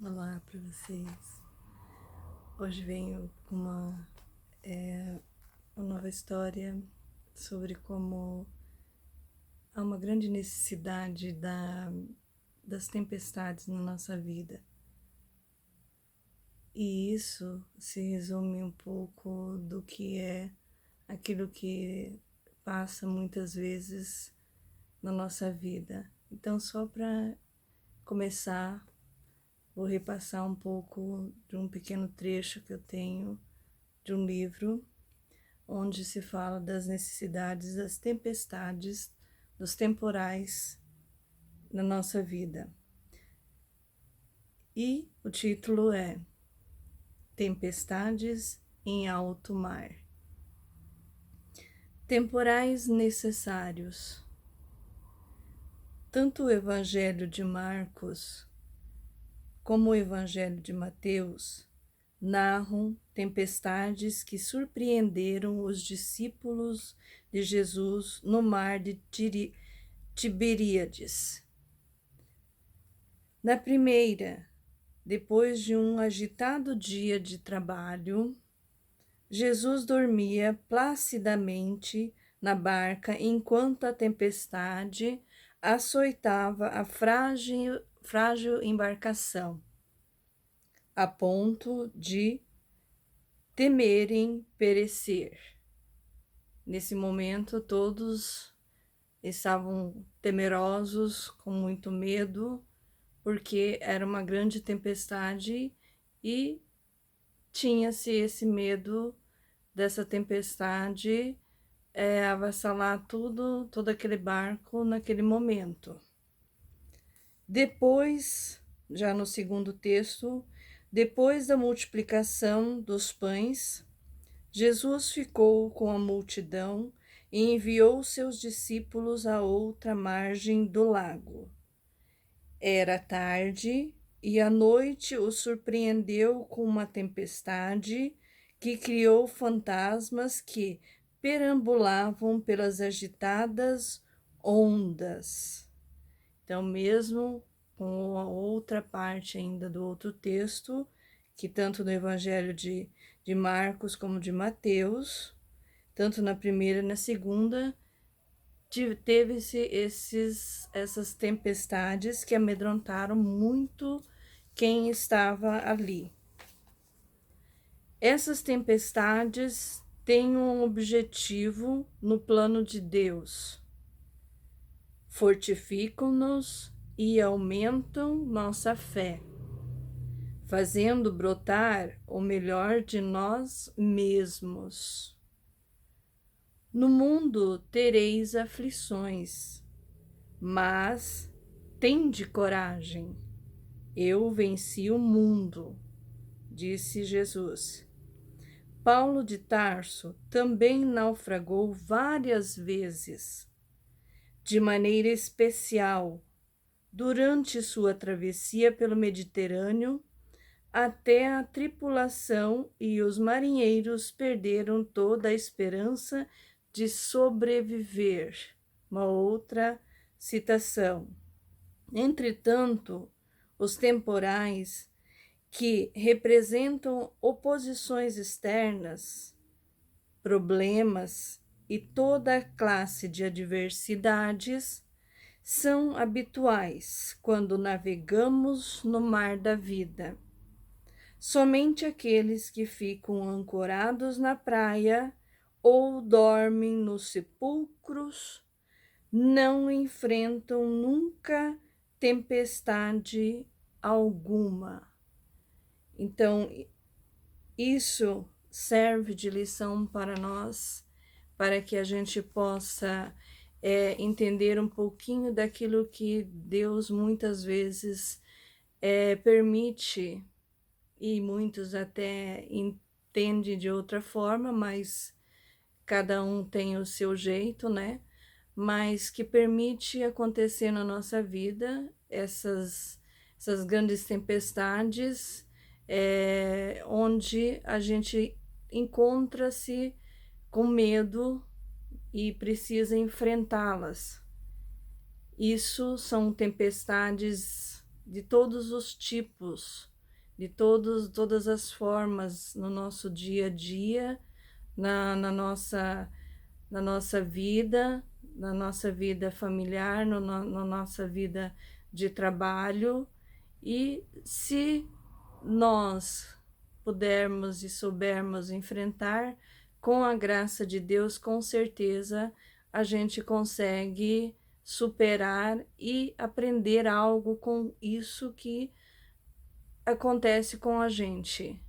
Olá para vocês. Hoje venho com uma nova história sobre como há uma grande necessidade das tempestades na nossa vida. E isso se resume um pouco do que é aquilo que passa muitas vezes na nossa vida. Então, só para começar, vou repassar um pouco de um pequeno trecho que eu tenho de um livro onde se fala das necessidades das tempestades, dos temporais na nossa vida. E o título é Tempestades em Alto Mar. Temporais necessários. Tanto o Evangelho de Marcos como o Evangelho de Mateus narram tempestades que surpreenderam os discípulos de Jesus no mar de Tiberíades. Na primeira, depois de um agitado dia de trabalho, Jesus dormia placidamente na barca enquanto a tempestade açoitava a frágil embarcação, a ponto de temerem perecer. Nesse momento, todos estavam temerosos, com muito medo, porque era uma grande tempestade e tinha-se esse medo dessa tempestade avassalar todo aquele barco naquele momento. Depois, já no segundo texto, depois da multiplicação dos pães, Jesus ficou com a multidão e enviou seus discípulos à outra margem do lago. Era tarde e a noite os surpreendeu com uma tempestade que criou fantasmas que perambulavam pelas agitadas ondas. Então, mesmo com a outra parte ainda do outro texto, que tanto no Evangelho de Marcos como de Mateus, tanto na primeira e na segunda, teve-se essas tempestades que amedrontaram muito quem estava ali. Essas tempestades têm um objetivo no plano de Deus. Fortificam-nos e aumentam nossa fé, fazendo brotar o melhor de nós mesmos. No mundo tereis aflições, mas tende coragem. Eu venci o mundo, disse Jesus. Paulo de Tarso também naufragou várias vezes, de maneira especial, durante sua travessia pelo Mediterrâneo, até a tripulação e os marinheiros perderam toda a esperança de sobreviver. Uma outra citação. Entretanto, os temporais, que representam oposições externas, problemas e toda a classe de adversidades, são habituais quando navegamos no mar da vida. Somente aqueles que ficam ancorados na praia ou dormem nos sepulcros não enfrentam nunca tempestade alguma. Então, isso serve de lição para nós, para que a gente possa entender um pouquinho daquilo que Deus muitas vezes permite, e muitos até entendem de outra forma, mas cada um tem o seu jeito, né? Mas que permite acontecer na nossa vida essas grandes tempestades, onde a gente encontra-se com medo e precisa enfrentá-las. Isso são tempestades de todos os tipos, de todas as formas no nosso dia a dia, na nossa vida familiar, na nossa vida de trabalho. E se nós pudermos e soubermos enfrentar, com a graça de Deus, com certeza a gente consegue superar e aprender algo com isso que acontece com a gente.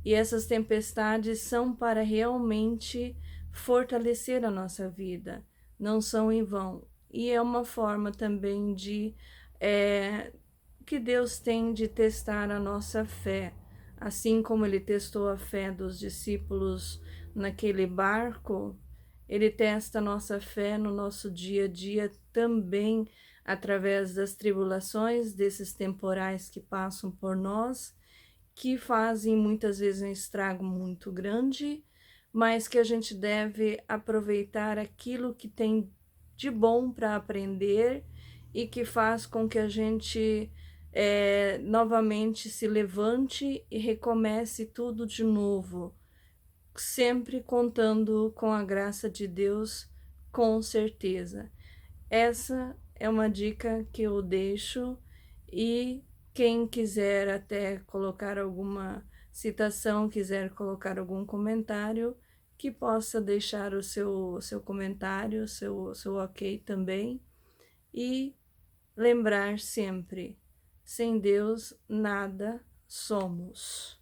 E essas tempestades são para realmente fortalecer a nossa vida, não são em vão. E é uma forma também de que Deus tem de testar a nossa fé, assim como ele testou a fé dos discípulos naquele barco. Ele testa a nossa fé no nosso dia a dia também, através das tribulações, desses temporais que passam por nós, que fazem muitas vezes um estrago muito grande, mas que a gente deve aproveitar aquilo que tem de bom para aprender e que faz com que a gente novamente se levante e recomece tudo de novo, sempre contando com a graça de Deus, com certeza. Essa é uma dica que eu deixo, e quem quiser até colocar alguma citação, quiser colocar algum comentário, que possa deixar o seu comentário, seu ok também. E lembrar sempre, sem Deus nada somos.